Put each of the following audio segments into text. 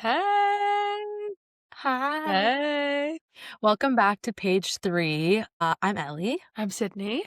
Hey. Hi. Hey. Welcome back to page 3. I'm Ellie. I'm Sydney.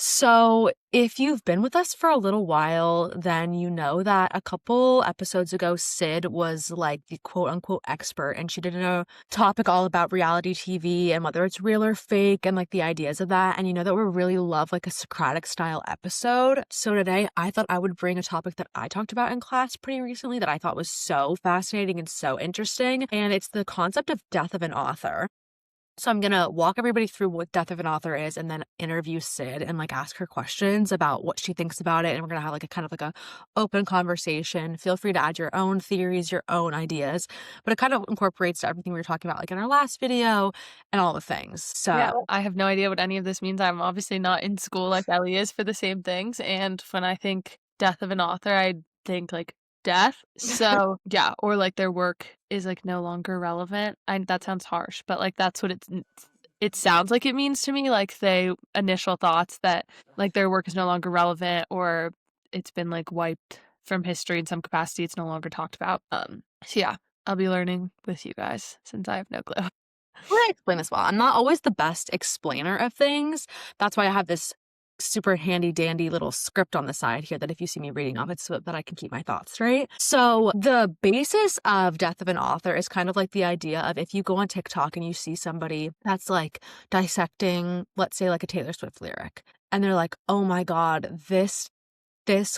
So, if you've been with us for a little while, then you know that a couple episodes ago, Syd was like the quote unquote expert, and she did a topic all about reality TV and whether it's real or fake and like the ideas of that. And you know that we really love like a Socratic style episode. So, today I thought I would bring a topic that I talked about in class pretty recently that I thought was so fascinating and so interesting. And it's the concept of death of an author. So I'm gonna walk everybody through what death of an author is and then interview Syd and like ask her questions about what she thinks about it. And we're gonna have like a kind of like a open conversation. Feel free to add your own theories, your own ideas, but it kind of incorporates everything we were talking about like in our last video and all the things. Yeah, So I have no idea what any of this means. I'm obviously not in school like Ellie is for the same things. And when I think death of an author, I think like death. So yeah, or like their work is like no longer relevant. That sounds harsh, but like that's what it sounds like it means to me. Like they initial thoughts that like their work is no longer relevant or it's been like wiped from history in some capacity. It's no longer talked about. So yeah, I'll be learning with you guys since I have no clue. I'm gonna explain this well. I'm not always the best explainer of things. That's why I have this super handy dandy little script on the side here that if you see me reading off, it's so that I can keep my thoughts straight. So the basis of death of an author is kind of like the idea of if you go on TikTok and you see somebody that's like dissecting, let's say like a Taylor Swift lyric, and they're like, oh my God, this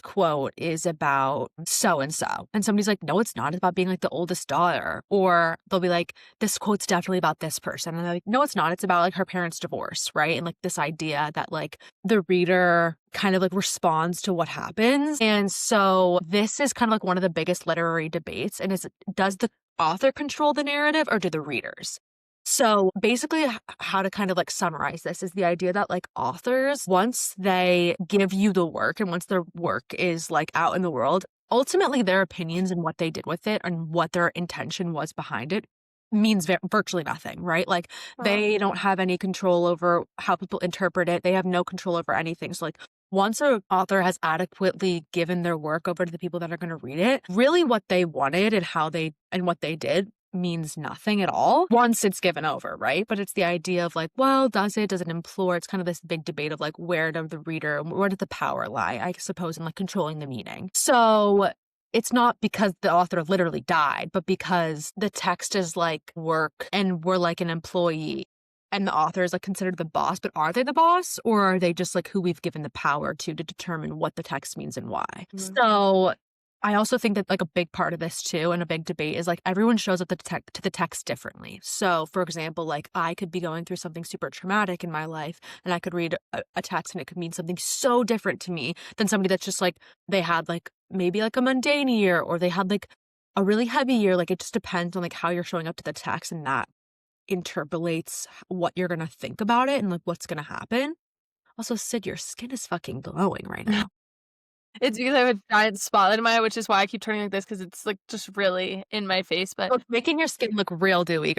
quote is about so and so. And somebody's like, no, it's not. It's about being like the oldest daughter. Or they'll be like, this quote's definitely about this person. And they're like, no, it's not. It's about like her parents' divorce, right? And like this idea that like the reader kind of like responds to what happens. And so this is kind of like one of the biggest literary debates. And does the author control the narrative or do the readers? So basically, how to kind of like summarize this is the idea that like authors, once they give you the work and once their work is like out in the world, ultimately their opinions and what they did with it and what their intention was behind it means virtually nothing, right? Like they don't have any control over how people interpret it. They have no control over anything. So like once an author has adequately given their work over to the people that are going to read it, really what they wanted and how they and what they did means nothing at all once it's given over, right? But it's the idea of like, well, does it implore? It's kind of this big debate of like, where does the power lie, I suppose, in like controlling the meaning. So it's not because the author literally died, but because the text is like work and we're like an employee and the author is like considered the boss, but are they the boss or are they just like who we've given the power to determine what the text means and why? So I also think that like a big part of this too and a big debate is like everyone shows up to the text differently. So for example, like I could be going through something super traumatic in my life and I could read a text and it could mean something so different to me than somebody that's just like they had like maybe like a mundane year or they had like a really heavy year. Like it just depends on like how you're showing up to the text and that interpolates what you're gonna think about it and like what's gonna happen. Also, Syd, your skin is fucking glowing right now. It's because I have a giant spotlight in my eye, which is why I keep turning like this because it's like just really in my face. But So it's making your skin look real dewy.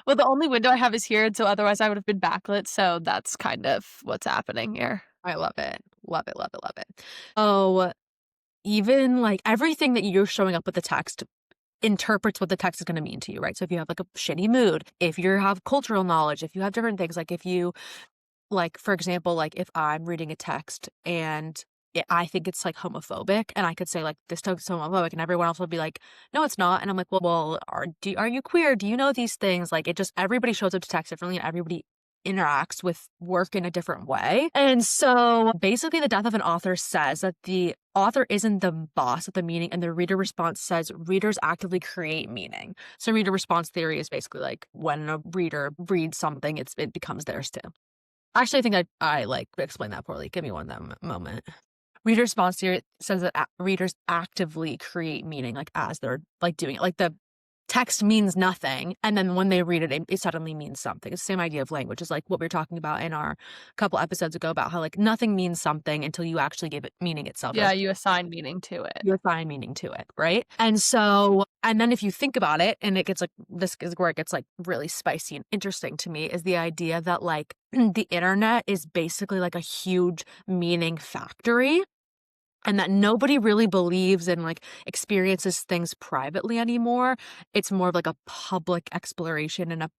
well, the only window I have is here, and so otherwise I would have been backlit. So that's kind of what's happening here. I love it. Love it, love it, love it. Oh, even like everything that you're showing up with the text interprets what the text is going to mean to you, right? So if you have like a shitty mood, if you have cultural knowledge, if you have different things, like if you, like, for example, like if I'm reading a text and I think it's like homophobic and I could say like this text is homophobic and everyone else will be like, no, it's not. And I'm like, well, are you queer? Do you know these things? Like it just, everybody shows up to text differently and everybody interacts with work in a different way. And so basically the death of an author says that the author isn't the boss of the meaning and the reader response says readers actively create meaning. So reader response theory is basically like when a reader reads something, it becomes theirs too. Actually, I think I like explained that poorly. Give me one that moment. Reader response theory says that readers actively create meaning, like as they're like doing it. Like text means nothing, and then when they read it, it suddenly means something. It's the same idea of language. It's like what we were talking about in our couple episodes ago about how, like, nothing means something until you actually give it meaning itself. Yeah, you assign meaning to it. You assign meaning to it, right? And so, and then if you think about it, and it gets like, this is where it gets like really spicy and interesting to me, is the idea that like the internet is basically like a huge meaning factory, and that nobody really believes and like experiences things privately anymore. It's more of like a public exploration and a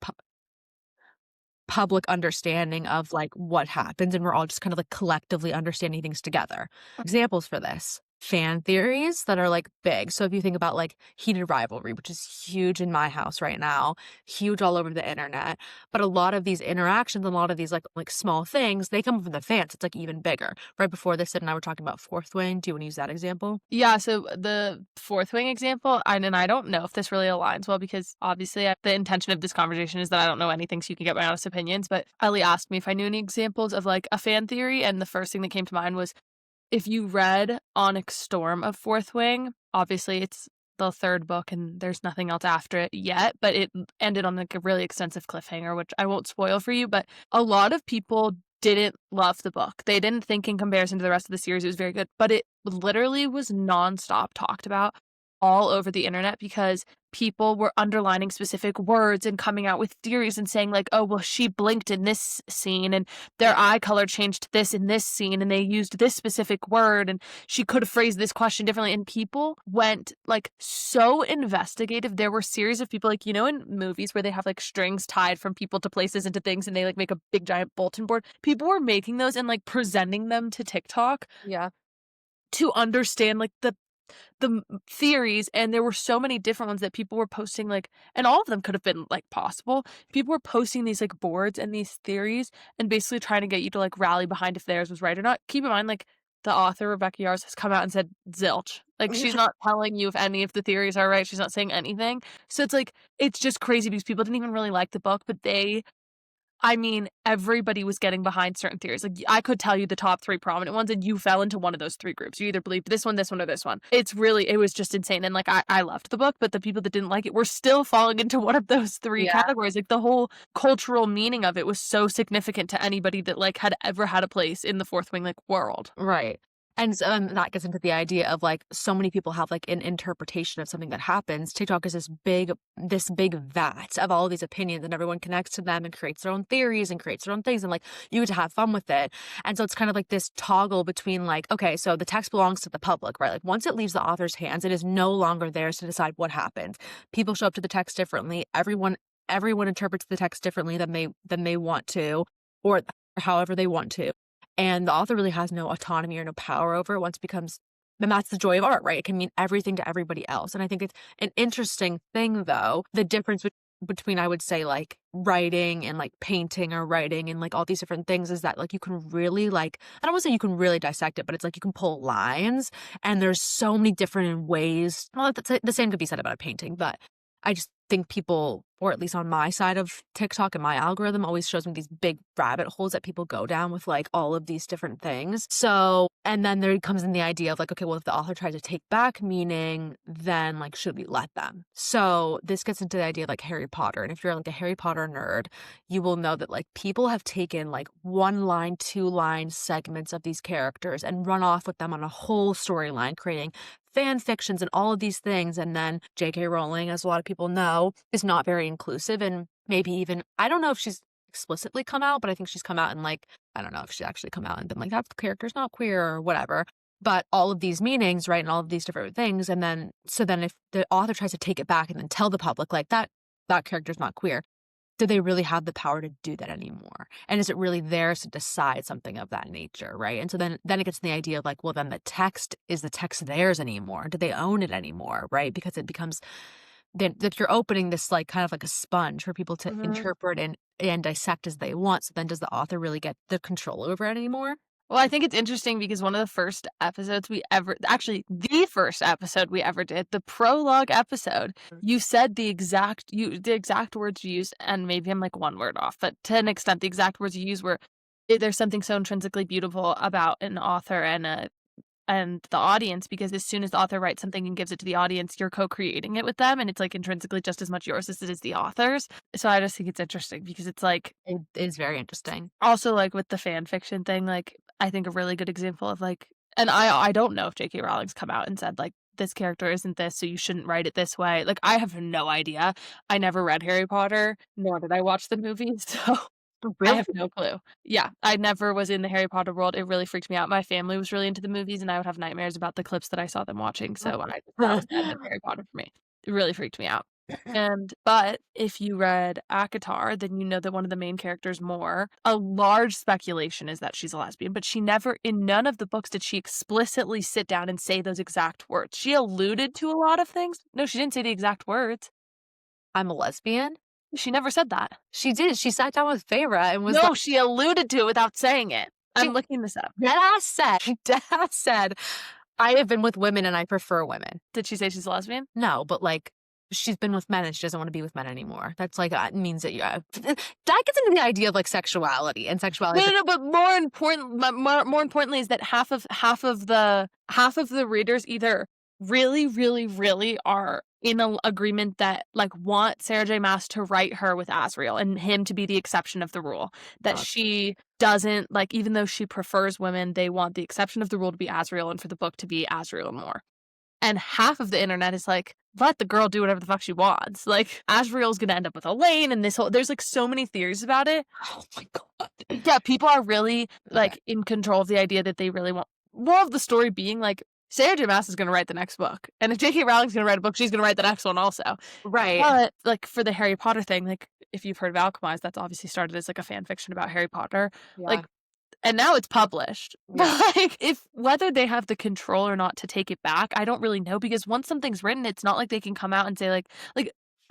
public understanding of like what happens, and we're all just kind of like collectively understanding things together. Examples for this: fan theories that are like big. So if you think about like heated rivalry, which is huge in my house right now, huge all over the internet, but a lot of these interactions, a lot of these like small things, they come from the fans. It's like even bigger. Right before this, Sid and I were talking about Fourth Wing. Do you want to use that example? Yeah, so the Fourth Wing example, and I don't know if this really aligns well because obviously the intention of this conversation is that I don't know anything, so you can get my honest opinions. But Ellie asked me if I knew any examples of like a fan theory, and the first thing that came to mind was if you read Onyx Storm of Fourth Wing, obviously it's the third book and there's nothing else after it yet, but it ended on like a really extensive cliffhanger, which I won't spoil for you, but a lot of people didn't love the book. They didn't think in comparison to the rest of the series it was very good, but it literally was nonstop talked about all over the internet because people were underlining specific words and coming out with theories and saying like, oh, well, she blinked in this scene and their eye color changed to this in this scene and they used this specific word and she could have phrased this question differently. And people went like so investigative. There were series of people like, you know, in movies where they have like strings tied from people to places into things and they like make a big giant bulletin board. People were making those and like presenting them to TikTok Yeah. to understand like the theories, and there were so many different ones that people were posting, like, and all of them could have been like possible. People were posting these like boards and these theories and basically trying to get you to like rally behind if theirs was right or not. Keep in mind, like, the author Rebecca Yarros has come out and said zilch. Like, she's not telling you if any of the theories are right. She's not saying anything. So it's like, it's just crazy because people didn't even really like the book, but I mean, everybody was getting behind certain theories. Like, I could tell you the top 3 prominent ones, and you fell into one of those 3 groups. You either believed this one, or this one. It was just insane. And, like, I loved the book, but the people that didn't like it were still falling into one of those 3 Yeah. categories. Like, the whole cultural meaning of it was so significant to anybody that, like, had ever had a place in the Fourth Wing, like, world. Right. And so, that gets into the idea of like so many people have like an interpretation of something that happens. TikTok is this big vat of all of these opinions, and everyone connects to them and creates their own theories and creates their own things, and like you get to have fun with it. And so it's kind of like this toggle between like, okay, so the text belongs to the public, right? Like once it leaves the author's hands, it is no longer theirs to decide what happens. People show up to the text differently. Everyone interprets the text differently than they want to, or however they want to. And the author really has no autonomy or no power over it once it becomes, and that's the joy of art, right? It can mean everything to everybody else. And I think it's an interesting thing, though, the difference between, I would say, like writing and like painting or writing and like all these different things is that like you can really like, I don't want to say you can really dissect it, but it's like you can pull lines and there's so many different ways. Well, the same could be said about a painting, but I just think people, or at least on my side of TikTok and my algorithm, always shows me these big rabbit holes that people go down with like all of these different things. So, and then there comes in the idea of like, okay, well, if the author tries to take back meaning, then like, should we let them? So this gets into the idea of like Harry Potter. And if you're like a Harry Potter nerd, you will know that like people have taken like 1-line, 2-line segments of these characters and run off with them on a whole storyline, creating fan fictions and all of these things. And then J.K. Rowling, as a lot of people know, is not very inclusive, and maybe even, I don't know if she's explicitly come out, but I think she's come out and like, I don't know if she actually come out and been like, that character's not queer or whatever. But all of these meanings, right, and all of these different things. And then, so then if the author tries to take it back and then tell the public like that character's not queer, do they really have the power to do that anymore? And is it really theirs to decide something of that nature, right? And so then it gets to the idea of like, well, then is the text theirs anymore? Do they own it anymore, right? Because it becomes, then if you're opening this like kind of like a sponge for people to interpret and dissect as they want, so then does the author really get the control over it anymore? Well, I think it's interesting because one of the first episodes the first episode we ever did, the prologue episode, you said the exact words you used, and maybe I'm like one word off, but to an extent, the exact words you used were, there's something so intrinsically beautiful about an author and and the audience, because as soon as the author writes something and gives it to the audience, you're co-creating it with them, and it's, like, intrinsically just as much yours as it is the author's. So I just think it's interesting because it's, like, It is very interesting. also, like, with the fan fiction thing, like, I think a really good example of, like, and I don't know if J.K. Rowling's come out and said, like, "This character isn't this, so you shouldn't write it this way." Like, I have no idea. I never read Harry Potter, nor did I watch the movies, so I Really? have no clue. Yeah, I never was in the Harry Potter world, it really freaked me out. My family was really into the movies, and I would have nightmares about the clips that I saw them watching, so that was the end of Harry Potter for me. It really freaked me out. But if you read ACOTAR, then you know that one of the main characters, Moore, a large speculation is that she's a lesbian, but she never, in none of the books did she explicitly sit down and say those exact words. She alluded to a lot of things. No, she didn't say the exact words. I'm a lesbian? She never said that. She did. She sat down with Feyre and was like, No, she alluded to it without saying it. she I'm looking this up. deadass said, "I have been with women and I prefer women." Did she say she's a lesbian? No, but, like, she's been with men and she doesn't wanna be with men anymore. That's, like, means that you that gets into the idea of, like, sexuality, and sexuality No, is no, no, but more importantly is that half of the readers either really, really, really are in a agreement that, like, want Sarah J. Maas to write her with Asriel and him to be the exception of the rule. That like, she doesn't like, even though she prefers women, they want the exception of the rule to be Asriel and for the book to be Asriel and Moore. And half of the internet is like, let the girl do whatever the fuck she wants. Like, Asriel's gonna end up with Elaine and this whole there's, like, so many theories about it. oh my god. Yeah, people are really, Okay. like, in control of the idea that they really want more of the story being, like, Sarah J. Maas is gonna write the next book, and if J.K. Rowling's gonna write a book, she's gonna write the next one also. Right. But, like, for the Harry Potter thing, like, if you've heard of Alchemized, that's obviously started as, like, a fan fiction about Harry Potter. Yeah. Like, and now it's published. Yeah. But, like, if whether they have the control or not to take it back, I don't really know because once something's written, it's not like they can come out and say, like,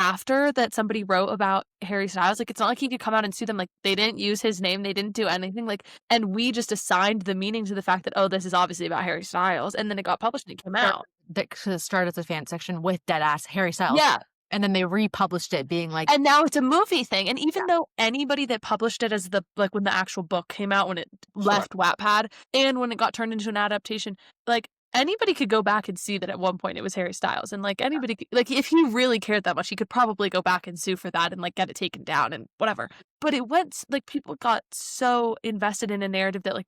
after that somebody wrote about Harry Styles, like, it's not like he could come out and sue them, like, they didn't use his name, they didn't do anything, like, and we just assigned the meaning to the fact that, "Oh, this is obviously about Harry Styles," and then it got published and it came out. That could've started as a fan section with deadass Harry Styles, Yeah. and then they republished it being like, And now it's a movie thing, and even yeah, though anybody that published it as the like, when the actual book came out, when it sure. left Wattpad, and when it got turned into an adaptation, like, anybody could go back and see that at one point it was Harry Styles, and, like, anybody c like, if he really cared that much, he could probably go back and sue for that and, like, get it taken down and whatever. But it went like, people got so invested in a narrative that, like,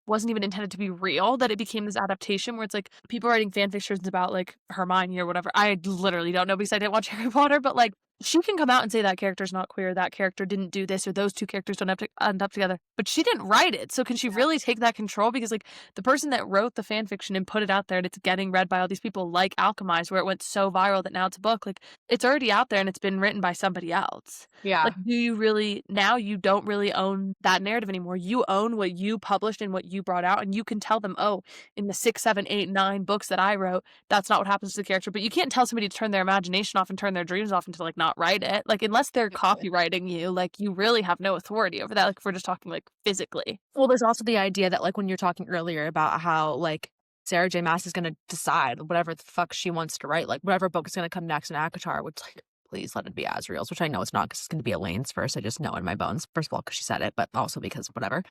wasn't even intended to be real, that it became this adaptation where it's like people writing fan fictions about like Hermione or whatever. I literally don't know because I didn't watch Harry Potter, but like she can come out and say that character's not queer, that character didn't do this, or those two characters don't have to end up together. But she didn't write it. So can she really take that control? Because like the person that wrote the fan fiction and put it out there and it's getting read by all these people like Alchemized, where it went so viral that now it's a book, like it's already out there and it's been written by somebody else. Yeah. Like, do you really now you don't really own that narrative anymore. You own what you published and what you brought out, and you can tell them, oh, in the 6, 7, 8, 9 books that I wrote, that's not what happens to the character. But you can't tell somebody to turn their imagination off and turn their dreams off and to like not write it. Like unless they're copywriting you, like you really have no authority over that. Like if we're just talking like physically. Well, there's also the idea that, like, when you're talking earlier about how, like, Sarah J. Maas is gonna decide whatever the fuck she wants to write, like, whatever book is gonna come next in ACOTAR, which, like, please let it be Asriel's, which I know it's not because it's gonna be Elaine's first. I just know in my bones. First of all, because she said it, but also because whatever.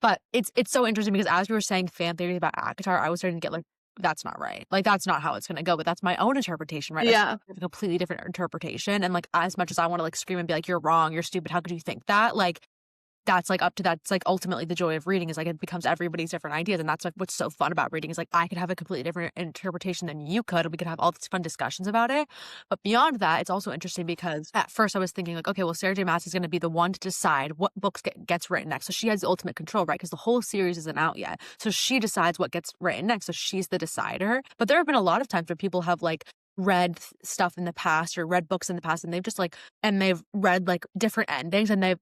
But it's so interesting because as we were saying fan theories about ACOTAR, I was starting to get like, that's not right. Like, that's not how it's gonna go, but that's my own interpretation, right? Yeah. That's a completely different interpretation. And like, as much as I want to like scream and be like, you're wrong, you're stupid, how could you think that? Like, that's like up to that. It's like ultimately the joy of reading is like it becomes everybody's different ideas. And that's like what's so fun about reading is like I could have a completely different interpretation than you could, and we could have all these fun discussions about it. But beyond that, it's also interesting because at first I was thinking like, okay, well, Sarah J. Maas is going to be the one to decide what books gets written next. So she has the ultimate control, right? Because the whole series isn't out yet. So she decides what gets written next. So she's the decider. But there have been a lot of times where people have like read stuff in the past or read books in the past and they've just like, and they've read like different endings and they've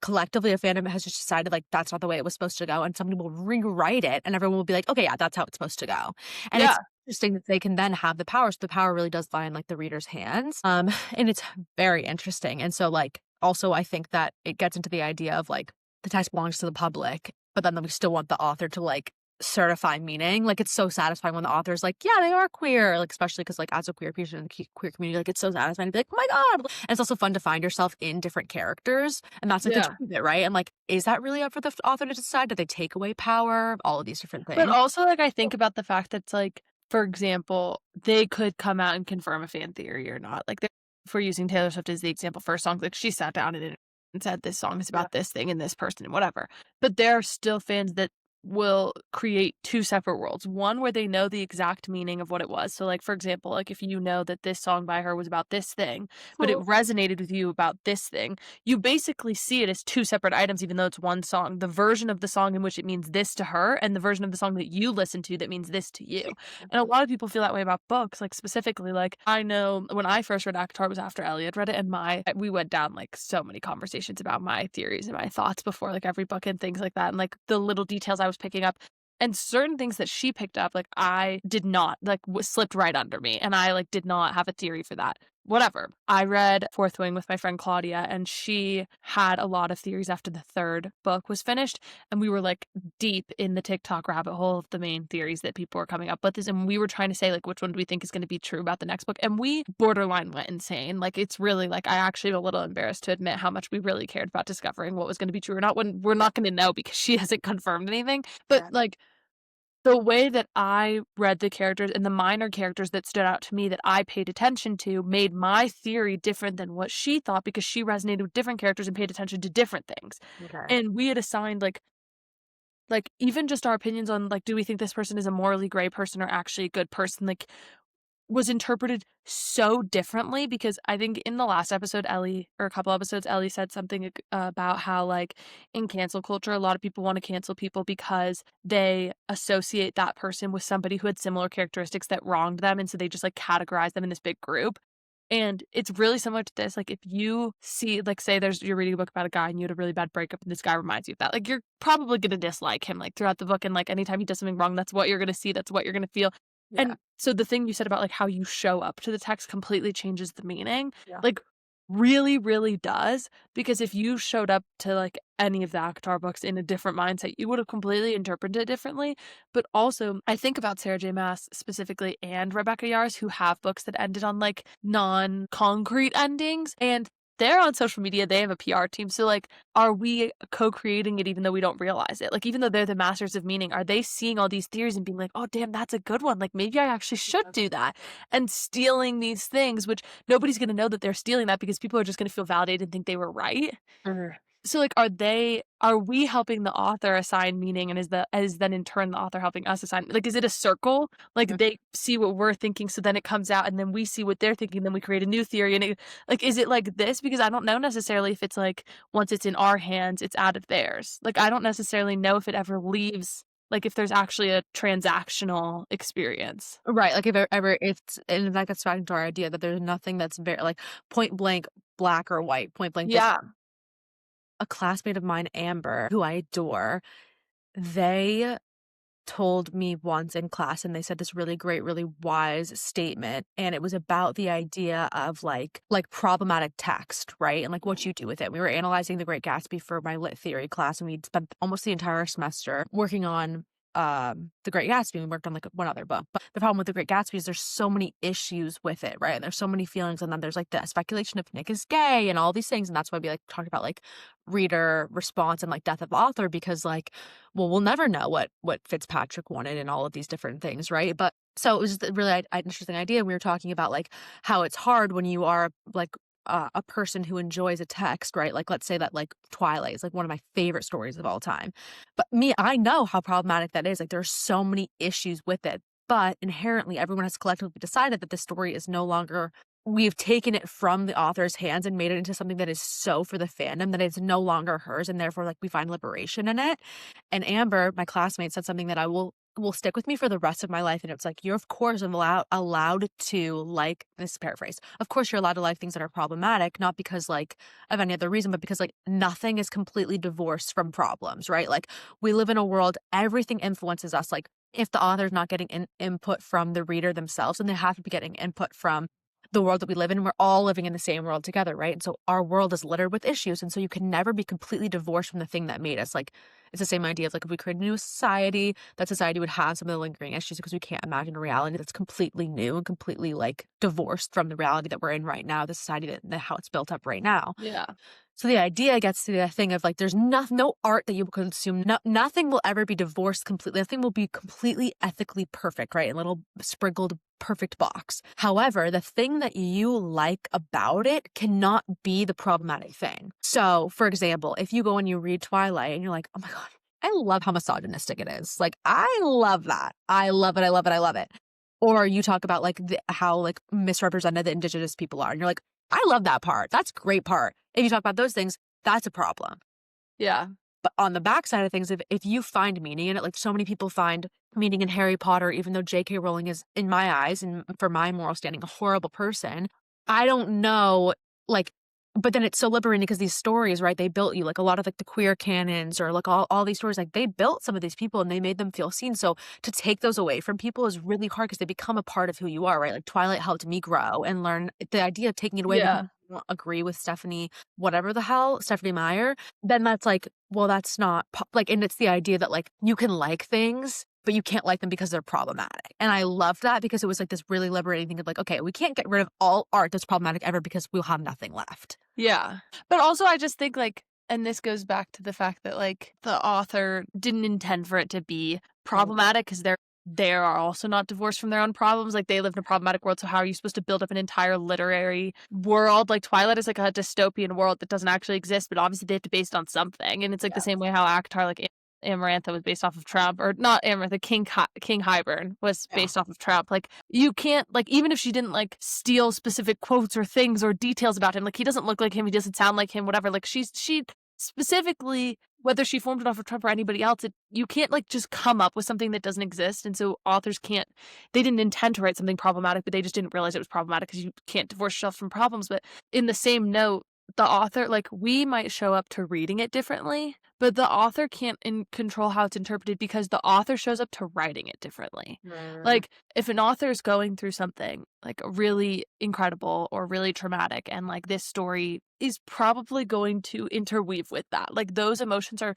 collectively a fandom has just decided like that's not the way it was supposed to go, and somebody will rewrite it and everyone will be like, okay, yeah, that's how it's supposed to go. And Yeah. it's interesting that they can then have the power, so the power really does lie in like the reader's hands, and it's very interesting. And so like also I think that it gets into the idea of like the text belongs to the public, but then we still want the author to like certify meaning. Like, it's so satisfying when the author's like, yeah, they are queer. Like, especially because, like, as a queer person in the queer community, like, it's so satisfying to be like, oh my God. And it's also fun to find yourself in different characters. And that's like the Yeah. truth of it, right? And like, is that really up for the author to decide? Do they take away power? All of these different But things. also, like, I think about the fact that it's like, for example, they could come out and confirm a fan theory or not. Like, if we're using Taylor Swift as the example for a song, like, she sat down and said, "This song is Yeah. about this thing and this person," and whatever. But there are still fans that will create 2 separate worlds. One where they know the exact meaning of what it was. So, like, for example, like, if you know that this song by her was about this thing, but it Mhm. resonated with you about this thing, you basically see it as 2 separate items even though it's one song. The version of the song in which it means this to her and the version of the song that you listen to that means this to you. And a lot of people feel that way about books, like, specifically, like, I know when I first read ACOTAR, it was after Ellie had read it, and we went down, like, so many conversations about my theories and my thoughts before, like, every book and things like that, and, like, the little details I was picking up. And certain things that she picked up, like, I did not, like, slipped right under me, and I, like, did not have a theory for that. Whatever. I read Fourth Wing with my friend Claudia, and she had a lot of theories after the 3rd book was finished, and we were, like, deep in the TikTok rabbit hole of the main theories that people were coming up with this, and we were trying to say, like, which one do we think is gonna be true about the next book, and we borderline went insane. Like, it's really, like, I actually am a little embarrassed to admit how much we really cared about discovering what was gonna be true or not when we're not gonna know because she hasn't confirmed anything. But, Yeah. like, the way that I read the characters and the minor characters that stood out to me that I paid attention to made my theory different than what she thought because she resonated with different characters and paid attention to different things. Okay. And we had assigned, like, even just our opinions on, like, do we think this person is a morally gray person or actually a good person, like, was interpreted so differently because I think in the last episode, Ellie or a couple episodes, Ellie said something about how, like, in cancel culture, a lot of people wanna cancel people because they associate that person with somebody who had similar characteristics that wronged them, and so they just, like, categorize them in this big group. And it's really similar to this, like, if you see, like, say you're reading a book about a guy and you had a really bad breakup and this guy reminds you of that, like, you're probably gonna dislike him, like, throughout the book, and, like, anytime he does something wrong, that's what you're gonna see, that's what you're gonna feel. Yeah. And so the thing you said about, like, how you show up to the text completely changes the meaning, Yeah. like, really, really does, because if you showed up to, like, any of the ACOTAR books in a different mindset, you would have completely interpreted it differently. But also, I think about Sarah J. Maas specifically and Rebecca Yarros, who have books that ended on, like, non-concrete endings, and they're on social media, they have a PR team, so, like, are we co-creating it even though we don't realize it? Like, even though they're the masters of meaning, are they seeing all these theories and being like, "Oh, damn, that's a good one, like, maybe I actually should do that," and stealing these things, which nobody's gonna know that they're stealing that because people are just gonna feel validated and think they were right. Mhm. So, like, are we helping the author assign meaning, and is then in turn the author helping us assign, like, is it a circle? Like, they see what we're thinking, so then it comes out, and then we see what they're thinking, then we create a new theory, and like, is it like this? Because I don't know necessarily if it's, like, once it's in our hands, it's out of theirs. Like, I don't necessarily know if it ever leaves, like, if there's actually a transactional experience. Right, like, if it ever it's and that gets back to our idea that there's nothing that's very like, point blank black or white, point blank this Yeah. a classmate of mine, Amber, who I adore, they told me once in class, and they said this really great, really wise statement, and it was about the idea of, like, problematic text, right? And, like, what you do with it. We were analyzing The Great Gatsby for my lit theory class, and we'd spent almost the entire semester working on, The Great Gatsby. We worked on, like, one other book, but the problem with The Great Gatsby is there's so many issues with it, right? And there's so many feelings, and then there's, like, the speculation if Nick is gay and all these things, and that's why we, like, talked about, like, reader response and, like, death of author because, like, well, we'll never know what Fitzpatrick wanted and all of these different things, right? But so it was just a really interesting idea. We were talking about, like, how it's hard when you are, like, a person who enjoys a text, right? Like, let's say that, like, Twilight is, like, one of my favorite stories of all time. But me, I know how problematic that is. Like, there are so many issues with it. But inherently, everyone has collectively decided that the story is no longer we've taken it from the author's hands and made it into something that is so for the fandom that it's no longer hers, and therefore, like, we find liberation in it. And Amber, my classmate, said something that I will stick with me for the rest of my life, and it's like, you're of course allowed to like this paraphrase. Of course, you're allowed to like things that are problematic, not because, like, of any other reason, but because, like, nothing is completely divorced from problems, right? Like, we live in a world, everything influences us. Like, if the author's not getting input from the reader themselves, and they have to be getting input from the world that we live in, we're all living in the same world together, right? And so our world is littered with issues, and so you can never be completely divorced from the thing that made us. Like, It's the same idea of like if we create a new society, that society would have some of the lingering issues because we can't imagine a reality that's completely new and completely like divorced from the reality that we're in right now, the society that how it's built up right now. Yeah. So the idea gets to the thing of like there's no art that you will consume. Nothing will ever be divorced completely. Nothing will be completely ethically perfect, right? A little sprinkled perfect box. However, the thing that you like about it cannot be the problematic thing. So, for example, if you go and you read Twilight and you're like, oh my God, I love how misogynistic it is. Like, I love that. I love it. I love it. I love it. Or you talk about like how like misrepresented the indigenous people are. And you're like, I love that part. That's a great part. If you talk about those things, that's a problem. Yeah. But on the backside of things, if you find meaning in it, like so many people find meaning in Harry Potter, even though J.K. Rowling is, in my eyes, and for my moral standing, a horrible person, I don't know, like, but then it's so liberating because these stories, right, they built you, like a lot of like the queer canons or like all these stories, like they built some of these people and they made them feel seen. So to take those away from people is really hard because they become a part of who you are, right? Like Twilight helped me grow and learn the idea of taking it away because Yeah. you don't agree with Stephanie, whatever the hell, Stephanie Meyer, then that's like, well, that's not like, and it's the idea that like you can like things, but you can't like them because they're problematic. And I love that because it was like this really liberating thing of like, okay, we can't get rid of all art that's problematic ever because we'll have nothing left. Yeah. But also I just think like, and this goes back to the fact that like the author didn't intend for it to be problematic because they are also not divorced from their own problems. Like they live in a problematic world. So how are you supposed to build up an entire literary world? Like Twilight is like a dystopian world that doesn't actually exist, but obviously they have to base it on something. And it's like the same way how Akhtar, like Amarantha was based off of Trump, or not Amarantha, King Hybern was Yeah. based off of Trump. Like you can't, like, even if she didn't like steal specific quotes or things or details about him, like he doesn't look like him, he doesn't sound like him, whatever. Like she specifically, whether she formed it off of Trump or anybody else, you can't like just come up with something that doesn't exist. And so authors can't, they didn't intend to write something problematic, but they just didn't realize it was problematic because you can't divorce yourself from problems. But in the same note, the author, like we might show up to reading it differently, but the author can't control how it's interpreted because the author shows up to writing it differently. Mm. Like if an author is going through something like really incredible or really traumatic, and like this story is probably going to interweave with that. Like those emotions are,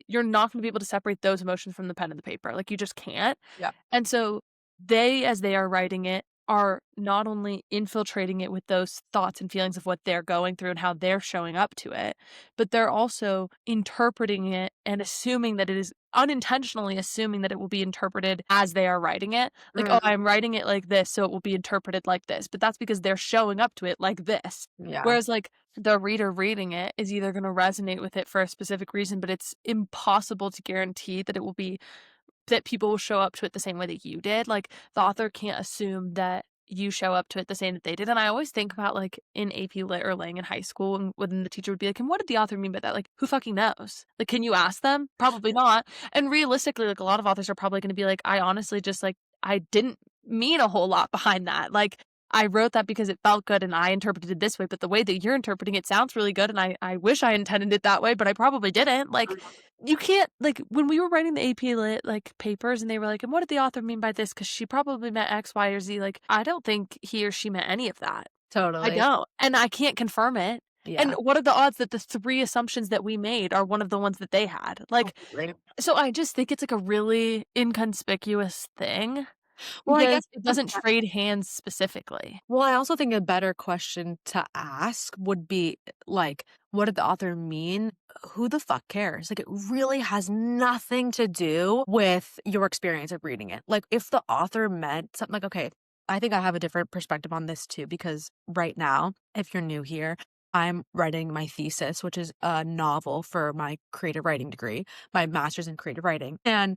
you're not going to be able to separate those emotions from the pen and the paper. Like you just can't. Yeah. And so they, as they are writing it, are not only infiltrating it with those thoughts and feelings of what they're going through and how they're showing up to it, but they're also interpreting it and assuming that it is, unintentionally assuming that it will be interpreted as they are writing it. Like, oh, Mm. I'm writing it like this, so it will be interpreted like this. But that's because they're showing up to it like this. Yeah. Whereas, like, the reader reading it is either going to resonate with it for a specific reason, but it's impossible to guarantee that it will be, that people will show up to it the same way that you did. Like the author can't assume that you show up to it the same that they did. And I always think about like in AP Lit or Lang in high school, and when the teacher would be like, and what did the author mean by that? Like, who fucking knows? Like, can you ask them? Probably not. And realistically, like a lot of authors are probably going to be like, I honestly just like, I didn't mean a whole lot behind that. Like, I wrote that because it felt good and I interpreted it this way, but the way that you're interpreting it sounds really good. And I wish I intended it that way, but I probably didn't. Like, you can't, like, when we were writing the AP Lit, like, papers, and they were like, and what did the author mean by this? Because she probably meant X, Y, or Z. Like, I don't think he or she meant any of that. I Totally. don't. And I can't confirm it. And Yeah. what are the odds that the 3 assumptions that we made are one of the ones that they had? Like, Completely. so I just think it's, like, a really inconspicuous thing Well, I guess because it doesn't trade hands specifically. well, I also think a better question to ask would be like, what did the author mean? Who the fuck cares? Like, it really has nothing to do with your experience of reading it. Like, if the author meant something like, okay, I think I have a different perspective on this too, because right now, if you're new here, I'm writing my thesis, which is a novel for my creative writing degree, my master's in creative writing. And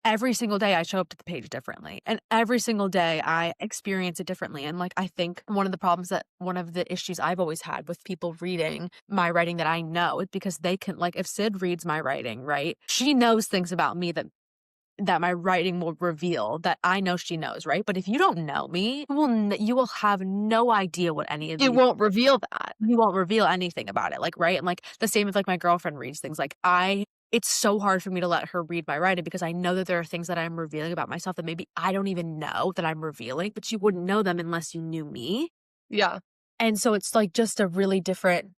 every single day I show up to the page differently, and every single day I experience it differently. And like, I think one of the issues I've always had with people reading my writing that I know is because they can, like, if Syd reads my writing, right, she knows things about me that my writing will reveal that I know she knows, right? But if you don't know me, you will have no idea what any of It these, won't reveal that. you won't reveal anything about it, like, right? And like the same with like my girlfriend reads things. Like, it's so hard for me to let her read my writing because I know that there are things that I'm revealing about myself that maybe I don't even know that I'm revealing, but you wouldn't know them unless you knew me. Yeah. And so it's like just a really different.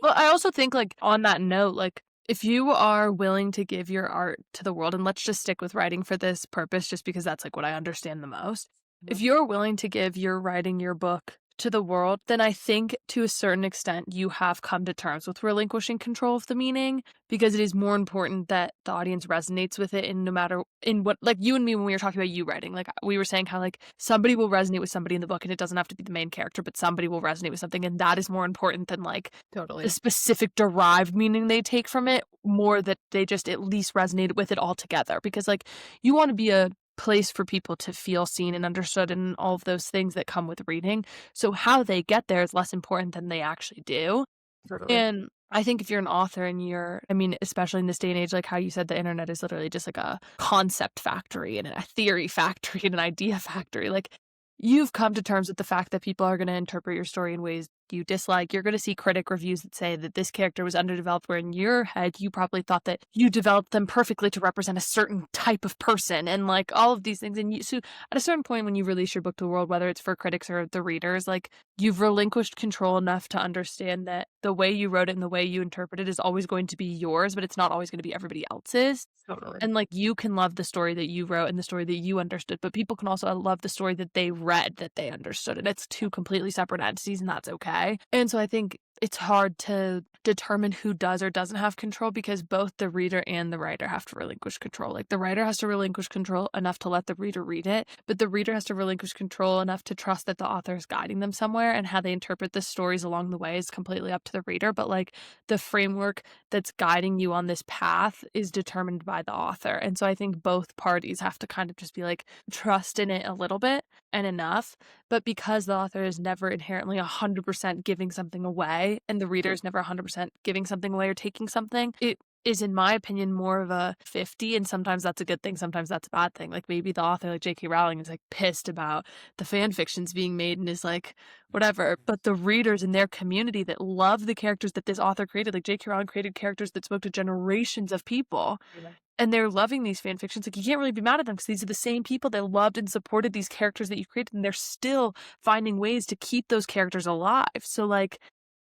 Well, I also think, like, on that note, like, If you are willing to give your art to the world, and let's just stick with writing for this purpose, just because that's like what I understand the most. If Mhm. you're willing to give your writing, your book to the world, then I think to a certain extent you have come to terms with relinquishing control of the meaning because it is more important that the audience resonates with it in no matter in what like you and me when we were talking about you writing, like we were saying how like somebody will resonate with somebody in the book and it doesn't have to be the main character, but somebody will resonate with something and that is more important than like the Totally. specific derived meaning they take from it, more that they just at least resonated with it altogether. Because, like, you want to be a place for people to feel seen and understood and all of those things that come with reading. So, how they get there is less important than they actually do. Totally. And I think if you're an author and I mean, especially in this day and age, like how you said the internet is literally just like a concept factory and a theory factory and an idea factory. Like, you've come to terms with the fact that people are going to interpret your story in ways you dislike. You're going to see critic reviews that say that this character was underdeveloped, where in your head, you probably thought that you developed them perfectly to represent a certain type of person and like all of these things. And so at a certain point, when you release your book to the world, whether it's for critics or the readers, like you've relinquished control enough to understand that the way you wrote it and the way you interpret it is always going to be yours, but it's not always going to be everybody else's. Totally. And like you can love the story that you wrote and the story that you understood, but people can also love the story that they read that they understood. And it's two completely separate entities, and that's okay. And so I think it's hard to determine who does or doesn't have control because both the reader and the writer have to relinquish control. Like the writer has to relinquish control enough to let the reader read it, but the reader has to relinquish control enough to trust that the author is guiding them somewhere, and how they interpret the stories along the way is completely up to the reader. But like the framework that's guiding you on this path is determined by the author. And so I think both parties have to kind of just be like, trust in it a little bit and enough. But because the author is never inherently 100% giving something away and the reader is never 100% giving something away or taking something, it is, in my opinion, more of a 50. And sometimes that's a good thing, sometimes that's a bad thing. Like maybe the author, like J.K. Rowling, is like pissed about the fan fictions being made and is like, whatever. But the readers in their community that love the characters that this author created, like J.K. Rowling created characters that spoke to generations of people, Yeah. and they're loving these fan fictions. Like, you can't really be mad at them because these are the same people that loved and supported these characters that you created, and they're still finding ways to keep those characters alive. So, like,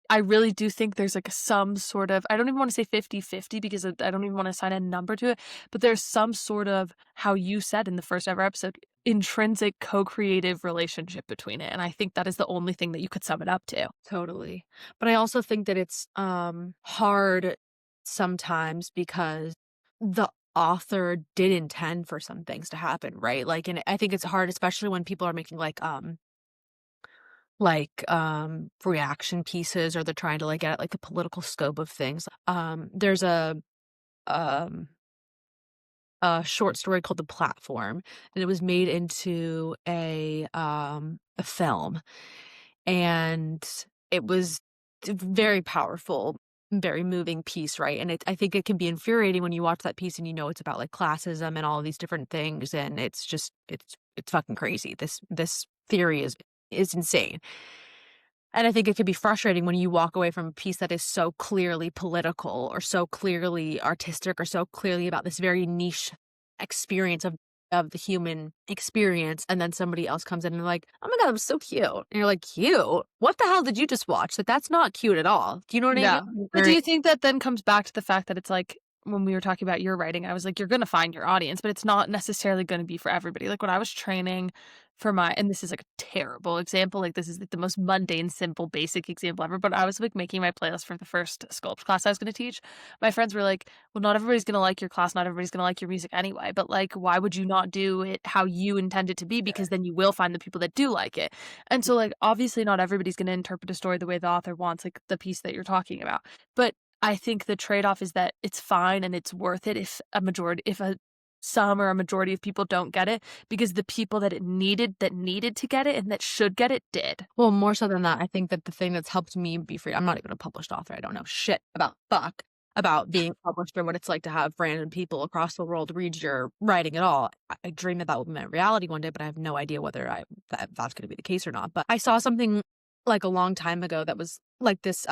I really do think there's like some sort of, I don't even want to say 50-50 because I don't even want to assign a number to it, but there's some sort of, how you said in the first ever episode, intrinsic co-creative relationship between it. And I think that is the only thing that you could sum it up to. Totally. But I also think that it's hard sometimes because the author did intend for some things to happen, right? Like, and I think it's hard, especially when people are making reaction pieces, or they're trying to like get at like the political scope of things. There's um a short story called The Platform, and it was made into a film, and it was very powerful, very moving piece, right? And I think it can be infuriating when you watch that piece and you know it's about like classism and all these different things, and it's just it's fucking crazy. This theory is insane. And I think it can be frustrating when you walk away from a piece that is so clearly political or so clearly artistic or so clearly about this very niche experience of the human experience, and then somebody else comes in and they're like, "Oh my god, that was so cute." And you're like, "Cute? What the hell did you just watch? Like, that's not cute at all." Do you know what I Yeah. mean? But do you think that then comes back to the fact that it's like, when we were talking about your writing, I was like, you're gonna find your audience, but it's not necessarily gonna be for everybody. Like when I was training for my, and this is like a terrible example, like this is like the most mundane, simple, basic example ever, but I was like making my playlist for the first sculpt class I was gonna teach. My friends were like, well, not everybody's gonna like your class, not everybody's gonna like your music anyway, but like, why would you not do it how you intend it to be? Because then you will find the people that do like it. And so, like, obviously, not everybody's gonna interpret a story the way the author wants, like the piece that you're talking about. But I think the trade-off is that it's fine and it's worth it if some or a majority of people don't get it, because the people that needed to get it and that should get it did. Well, more so than that, I think that the thing that's helped me be free, I'm not even a published author. I don't know shit about being published or what it's like to have random people across the world read your writing at all. I dream that would be my reality one day, but I have no idea whether that's going to be the case or not. But I saw something like a long time ago that was like this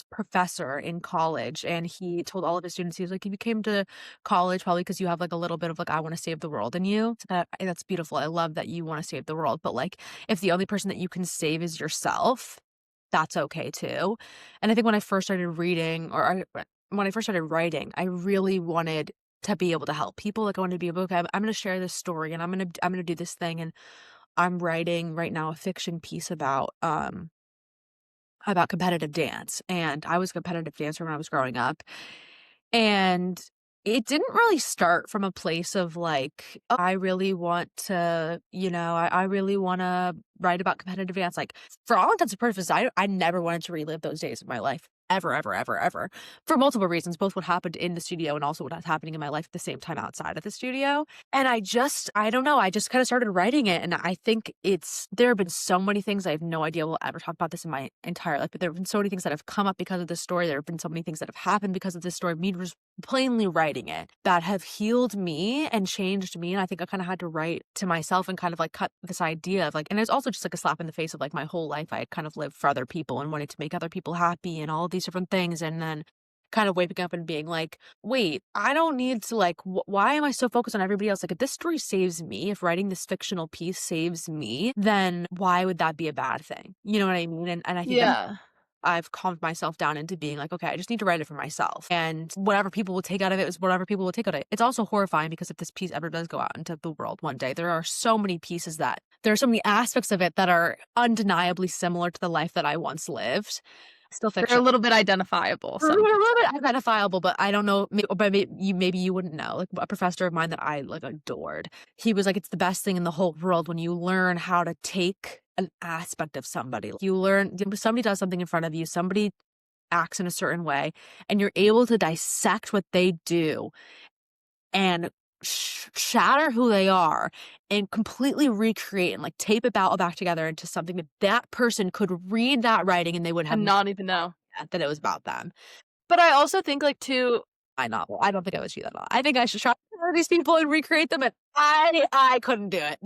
professor in college, and he told all of his students, he was like, if you came to college probably because you have like a little bit of like, I want to save the world in you. So that's beautiful. I love that you want to save the world, but like, if the only person that you can save is yourself, that's okay too. And I think when I first started reading, or when I first started writing, I really wanted to be able to help people. Like I wanted to be able to, I'm going to share this story and I'm going to do this thing. And I'm writing right now a fiction piece about competitive dance. And I was a competitive dancer when I was growing up. And it didn't really start from a place of like, "Oh, I really want to, I really want to write about competitive dance." Like, for all intents and purposes, I never wanted to relive those days of my life. Ever, ever, ever, ever. For multiple reasons, both what happened in the studio and also what was happening in my life at the same time outside of the studio. And I don't know, I just kind of started writing it. And I think there have been so many things I have no idea we'll ever talk about this in my entire life, but there have been so many things that have come up because of this story. There have been so many things that have happened because of this story. Me just plainly writing it that have healed me and changed me. And I think I kind of had to write to myself and kind of like cut this idea of like, and it's also just like a slap in the face of like my whole life. I had kind of lived for other people and wanted to make other people happy and all of these different things. And then kind of waking up and being like, wait, I don't need to like, why am I so focused on everybody else? Like if this story saves me, if writing this fictional piece saves me, then why would that be a bad thing? You know what I mean? And I think that Yeah. I've calmed myself down into being like, okay, I just need to write it for myself. And whatever people will take out of it is whatever people will take out of it. It's also horrifying because if this piece ever does go out into the world one day, there are so many aspects of it that are undeniably similar to the life that I once lived. Still They're a fiction. little bit identifiable A some. little bit identifiable, but I don't know, maybe you wouldn't know. Like a professor of mine that I like adored. He was like, it's the best thing in the whole world when you learn how to take an aspect of somebody. You learn somebody does something in front of you, somebody acts in a certain way, and you're able to dissect what they do and shatter who they are and completely recreate and like tape it back together into something that person could read that writing and they would have And no not even know. idea that it was about them. But I also think, like, too. I don't think I would do that at all. I think I should try these people and recreate them, and I couldn't do it.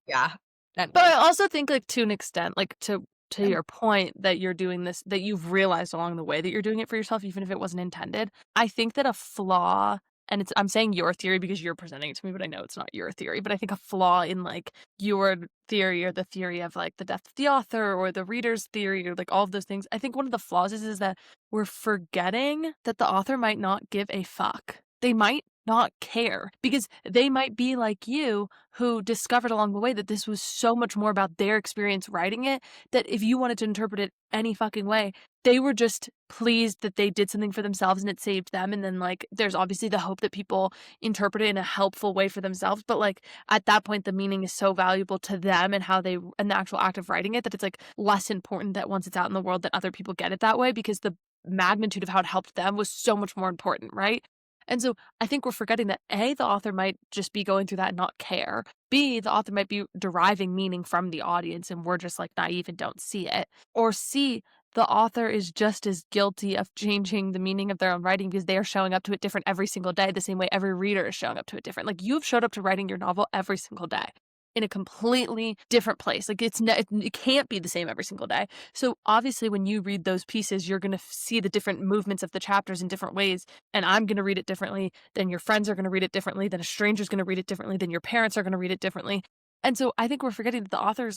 Yeah. But Anyways. I also think, like, to an extent, like, to your point that you're doing this that you've realized along the way that you're doing it for yourself, even if it wasn't intended. I think that a flaw and I'm saying your theory because you're presenting it to me, but I know it's not your theory, but I think a flaw in, like, your theory or the theory of, like, the death of the author or the reader's theory or, like, all of those things, I think one of the flaws is that we're forgetting that the author might not give a fuck. They might not care because they might be like you who discovered along the way that this was so much more about their experience writing it that if you wanted to interpret it any fucking way, they were just pleased that they did something for themselves and it saved them. And then, like, there's obviously the hope that people interpret it in a helpful way for themselves. But, like, at that point, the meaning is so valuable to them and and the actual act of writing it that it's, like, less important that once it's out in the world that other people get it that way because the magnitude of how it helped them was so much more important, right? And so I think we're forgetting that A, the author might just be going through that and not care. B, the author might be deriving meaning from the audience and we're just like naive and don't see it. Or C, the author is just as guilty of changing the meaning of their own writing because they are showing up to it different every single day, the same way every reader is showing up to it different. Like you've showed up to writing your novel every single day in a completely different place. Like it can't be the same every single day. So obviously when you read those pieces, you're going to see the different movements of the chapters in different ways. And I'm going to read it differently. Then your friends are going to read it differently. Then a stranger's going to read it differently. Then your parents are going to read it differently. And so I think we're forgetting that the author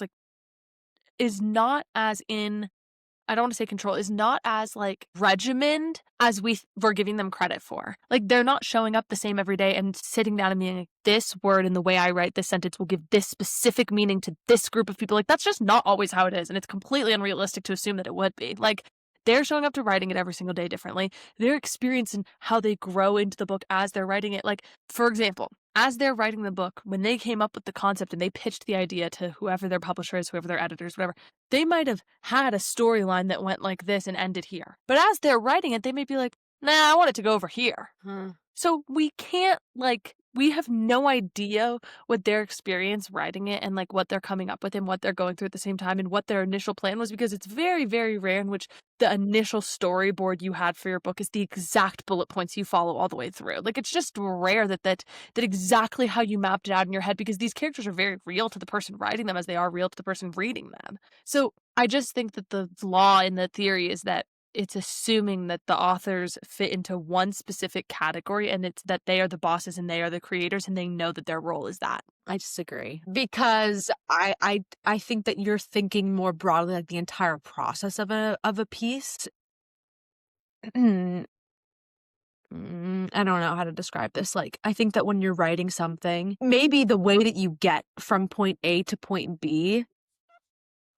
is not as in I don't want to say control, is not as, like, regimented as we're giving them credit for. Like, they're not showing up the same every day and sitting down and being like, "This word and the way I write this sentence will give this specific meaning to this group of people." Like, that's just not always how it is, and it's completely unrealistic to assume that it would be. Like, they're showing up to writing it every single day differently. They're experiencing how they grow into the book as they're writing it. Like, for example, as they're writing the book, when they came up with the concept and they pitched the idea to whoever their publisher is, whoever their editors, whatever, they might have had a storyline that went like this and ended here. But as they're writing it, they may be like, nah, I want it to go over here. So we can't, like, we have no idea what their experience writing it and, like, what they're coming up with and what they're going through at the same time and what their initial plan was because it's very, very rare in which the initial storyboard you had for your book is the exact bullet points you follow all the way through. Like, it's just rare that exactly how you mapped it out in your head because these characters are very real to the person writing them as they are real to the person reading them. So I just think that the flaw in the theory is that it's assuming that the authors fit into one specific category and it's that they are the bosses and they are the creators and they know that their role is that. I disagree because I think that you're thinking more broadly like the entire process of a piece. I don't know how to describe this. Like, I think that when you're writing something, maybe the way that you get from point A to point B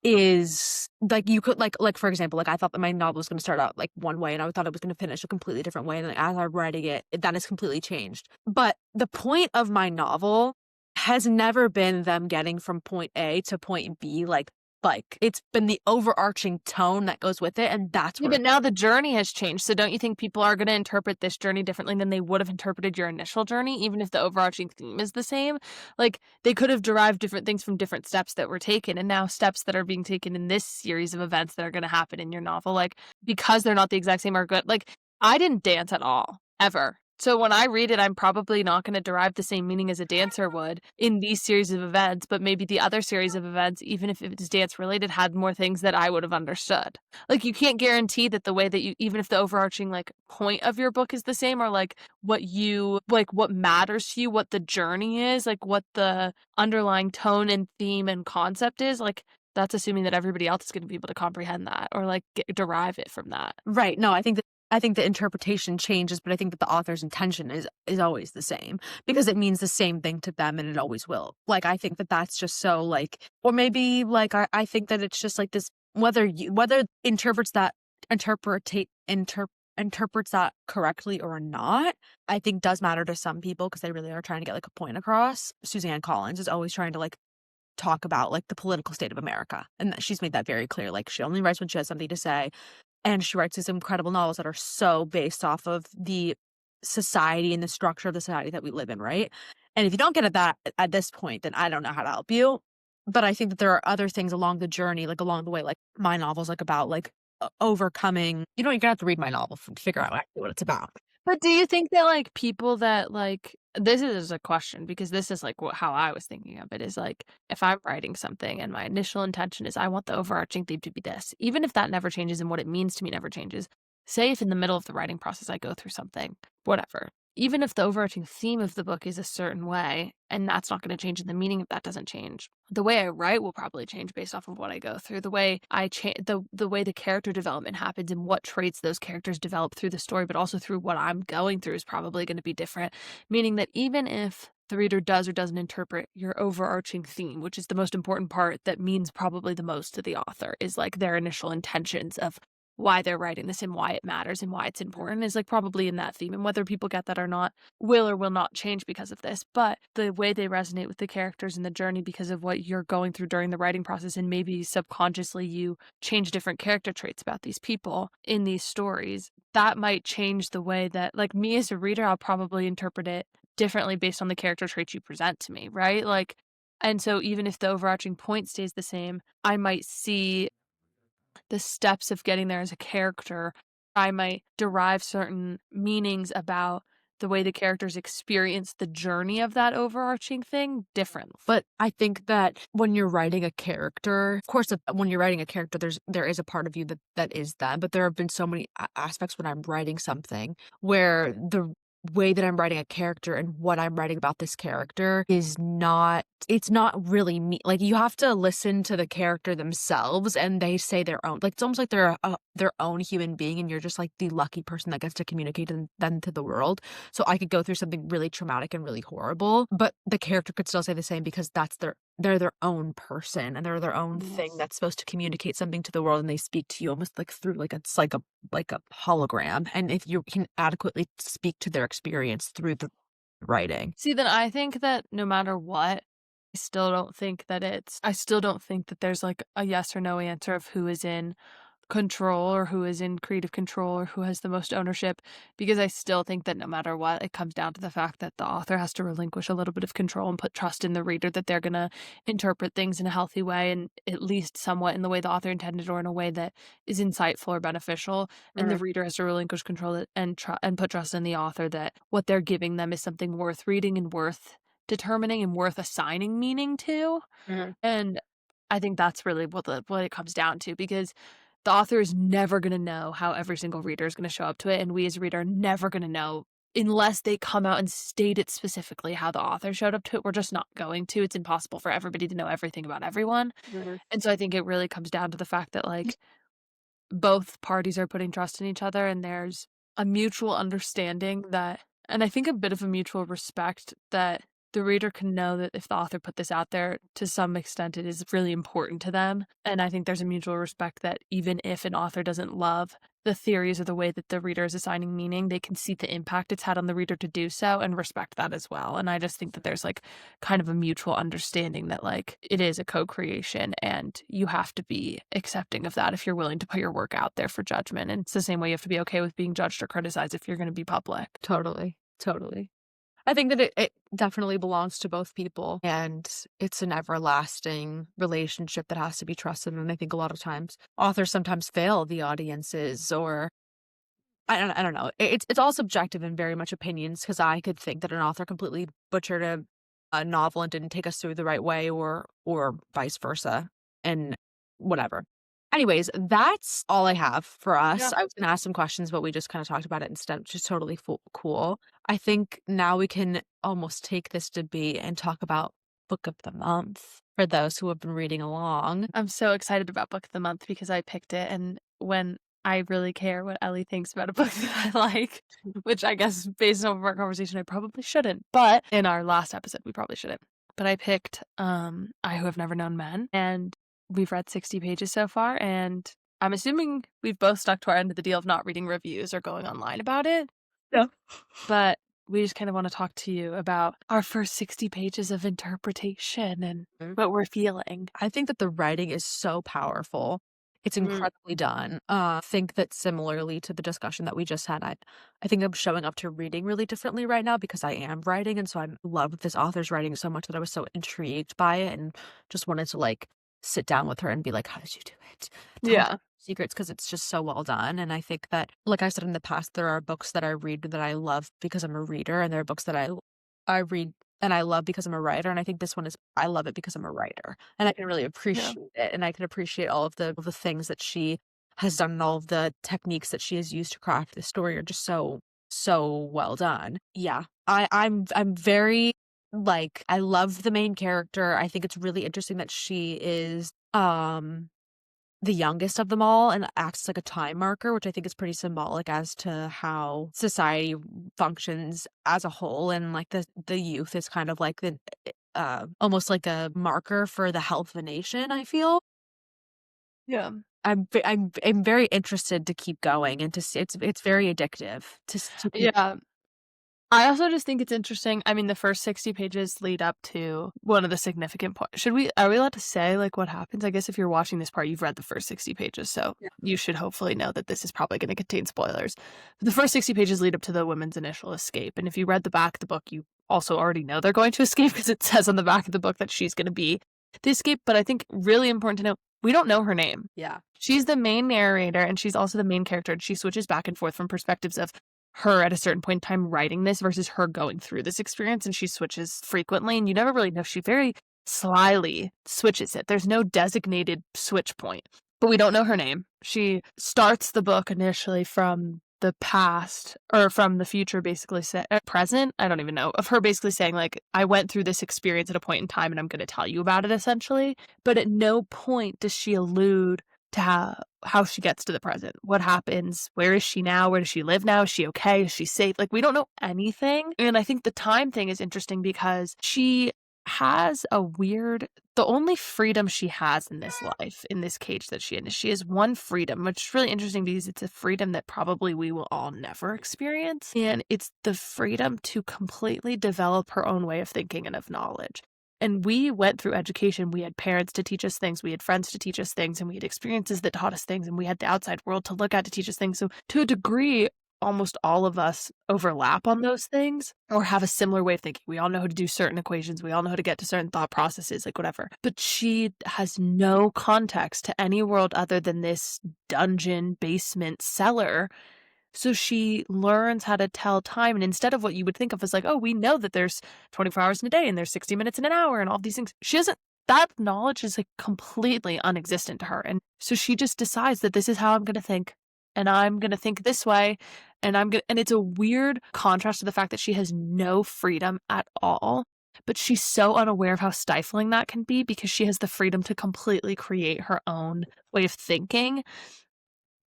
is like you could like for example, like I thought that my novel was going to start out like one way and I thought it was going to finish a completely different way. And then as I'm writing it, that has completely changed. But the point of my novel has never been them getting from point A to point B. Like it's been the overarching tone that goes with it, and that's Yeah, where but now the journey has changed, so don't you think people are gonna interpret this journey differently than they would have interpreted your initial journey, even if the overarching theme is the same? Like, they could have derived different things from different steps that were taken, and now steps that are being taken in this series of events that are gonna happen in your novel, like, because they're not the exact same are good. Like, I didn't dance at all, ever. So when I read it, I'm probably not gonna derive the same meaning as a dancer would in these series of events, but maybe the other series of events, even if it was dance related, had more things that I would have understood. Like, you can't guarantee that the way that you even if the overarching, like, point of your book is the same or, like, what matters to you, what the journey is, like, what the underlying tone and theme and concept is, like, that's assuming that everybody else is gonna be able to comprehend that or, like, derive it from that. right. No, I think the interpretation changes, but I think that the author's intention is always the same because it means the same thing to them and it always will. Like I think that that's just so like or maybe like I think that it's just like this whether interpretate interprets that correctly or not, I think does matter to some people because they really are trying to get like a point across. Suzanne Collins is always trying to like talk about like the political state of America. And she's made that very clear. Like she only writes when she has something to say. And she writes these incredible novels that are so based off of the society and the structure of the society that we live in, right? And if you don't get at that at this point, then I don't know how to help you. But I think that there are other things along the journey, like along the way, like my novel's like about like overcoming. You know, you're gonna have to read my novel to figure out actually what it's about. But do you think that, like, people that, like this is a question because this is, like, how I was thinking of it is, like, if I'm writing something and my initial intention is I want the overarching theme to be this, even if that never changes and what it means to me never changes. Say if in the middle of the writing process I go through something, whatever. Even if the overarching theme of the book is a certain way, and that's not gonna change and the meaning of that doesn't change, the way I write will probably change based off of what I go through. The way I the way the character development happens and what traits those characters develop through the story, but also through what I'm going through is probably gonna be different. Meaning that even if the reader does or doesn't interpret your overarching theme, which is the most important part that means probably the most to the author, is like their initial intentions of why they're writing this and why it matters and why it's important is like probably in that theme. And whether people get that or not will or will not change because of this. But the way they resonate with the characters and the journey because of what you're going through during the writing process, and maybe subconsciously you change different character traits about these people in these stories, that might change the way that, like, me as a reader, I'll probably interpret it differently based on the character traits you present to me, right? Like, and so even if the overarching point stays the same, I might see the steps of getting there as a character. I might derive certain meanings about the way the characters experience the journey of that overarching thing different. But I think that when you're writing a character, of course, when you're writing a character, there is a part of you that is them. But there have been so many aspects when I'm writing something where the way that I'm writing a character and what I'm writing about this character is not. It's not really me. Like you have to listen to the character themselves, and they say their own. Like it's almost like they're their own human being, and you're just like the lucky person that gets to communicate them to the world. So I could go through something really traumatic and really horrible, but the character could still say the same because they're their own person and they're their own thing that's supposed to communicate something to the world, and they speak to you almost like through like it's like a hologram. And if you can adequately speak to their experience through the writing. See, then I think that no matter what, I still don't think that there's like a yes or no answer of who is in control or who is in creative control or who has the most ownership, because I still think that no matter what, it comes down to the fact that the author has to relinquish a little bit of control and put trust in the reader that they're going to interpret things in a healthy way and at least somewhat in the way the author intended or in a way that is insightful or beneficial. And the reader has to relinquish control and put trust in the author that what they're giving them is something worth reading and worth determining and worth assigning meaning to. Mhm. And I think that's really what it comes down to, because the author is never gonna know how every single reader is gonna show up to it, and we as a reader are never gonna know unless they come out and state it specifically how the author showed up to it. We're just not going to. It's impossible for everybody to know everything about everyone. Mhm. And so I think it really comes down to the fact that, like, both parties are putting trust in each other, and there's a mutual understanding that, and I think a bit of a mutual respect that the reader can know that if the author put this out there, to some extent it is really important to them. And I think there's a mutual respect that even if an author doesn't love the theories or the way that the reader is assigning meaning, they can see the impact it's had on the reader to do so and respect that as well. And I just think that there's like kind of a mutual understanding that like it is a co-creation and you have to be accepting of that if you're willing to put your work out there for judgment. And it's the same way you have to be okay with being judged or criticized if you're going to be public. Totally. Totally. I think that it definitely belongs to both people, and it's an everlasting relationship that has to be trusted. And I think a lot of times authors sometimes fail the audiences, or I don't know. It's all subjective and very much opinions, because I could think that an author completely butchered a novel and didn't take us through the right way, or vice versa, and whatever. Anyways, that's all I have for Yeah. us. I was gonna ask some questions, but we just kind of talked about it instead, which is totally cool. I think now we can almost take this debate and talk about book of the month for those who have been reading along. I'm so excited about Book of the Month because I picked it, and when I really care what Ellie thinks about a book that I like, which I guess based off of our conversation, I probably shouldn't, but in our last episode, we probably shouldn't. But I picked I Who Have Never Known Men, and we've read 60 pages so far, and I'm assuming we've both stuck to our end of the deal of not reading reviews or going online about it. Yeah. But we just kind of want to talk to you about our first 60 pages of interpretation and what we're feeling. I think that the writing is so powerful. It's Mm, incredibly done. I think that similarly to the discussion that we just had, I think I'm showing up to reading really differently right now because I am writing, and so I love this author's writing so much that I was so intrigued by it and just wanted to like sit down with her and be like, "How did you do it? Tell me yeah. secrets," because it's just so well done. And I think that, like I said in the past, there are books that I read that I love because I'm a reader, and there are books that I read and I love because I'm a writer, and I think this one is I love it because I'm a writer, and I can really Yeah. appreciate it, and I can appreciate all of the things that she has done, and all of the techniques that she has used to craft the story are just so well done. Yeah. I'm very like, I love the main character. I think it's really interesting that she is the youngest of them all and acts like a time marker, which I think is pretty symbolic as to how society functions as a whole. And like the youth is kind of like the almost like a marker for the health of a nation, I feel. Yeah. I'm very interested to keep going and to see it's very addictive to keep. Yeah. I also just think it's interesting. I mean, the first 60 pages lead up to one of the significant points. Are we allowed to say like what happens? I guess if you're watching this part, you've read the first 60 pages, so Yeah. you should hopefully know that this is probably going to contain spoilers. But the first 60 pages lead up to the women's initial escape. And if you read the back of the book, you also already know they're going to escape because it says on the back of the book that she's going to be the escape. But I think really important to know, we don't know her name. Yeah. She's the main narrator and she's also the main character. And she switches back and forth from perspectives of her at a certain point in time writing this versus her going through this experience, and she switches frequently, and you never really know. She very slyly switches it. There's no designated switch point, but we don't know her name. She starts the book initially from the past or from the future, basically present. I don't even know, of her basically saying like, I went through this experience at a point in time and I'm going to tell you about it essentially. But at no point does she allude to how she gets to the present. What happens? Where is she now? Where does she live now? Is she okay? Is she safe? Like, we don't know anything. And I think the time thing is interesting because she has the only freedom she has in this life, in this cage that she has one freedom, which is really interesting because it's a freedom that probably we will all never experience. And it's the freedom to completely develop her own way of thinking and of knowledge. And we went through education. We had parents to teach us things. We had friends to teach us things. And we had experiences that taught us things. And we had the outside world to look at to teach us things. So to a degree, almost all of us overlap on those things or have a similar way of thinking. We all know how to do certain equations. We all know how to get to certain thought processes, like whatever. But she has no context to any world other than this dungeon, basement, cellar. So she learns how to tell time. And instead of what you would think of as like, oh, we know that there's 24 hours in a day and there's 60 minutes in an hour and all these things, she doesn't, that knowledge is like completely unexistent to her. And so she just decides that this is how I'm going to think. And I'm going to think this way. And it's a weird contrast to the fact that she has no freedom at all. But she's so unaware of how stifling that can be because she has the freedom to completely create her own way of thinking.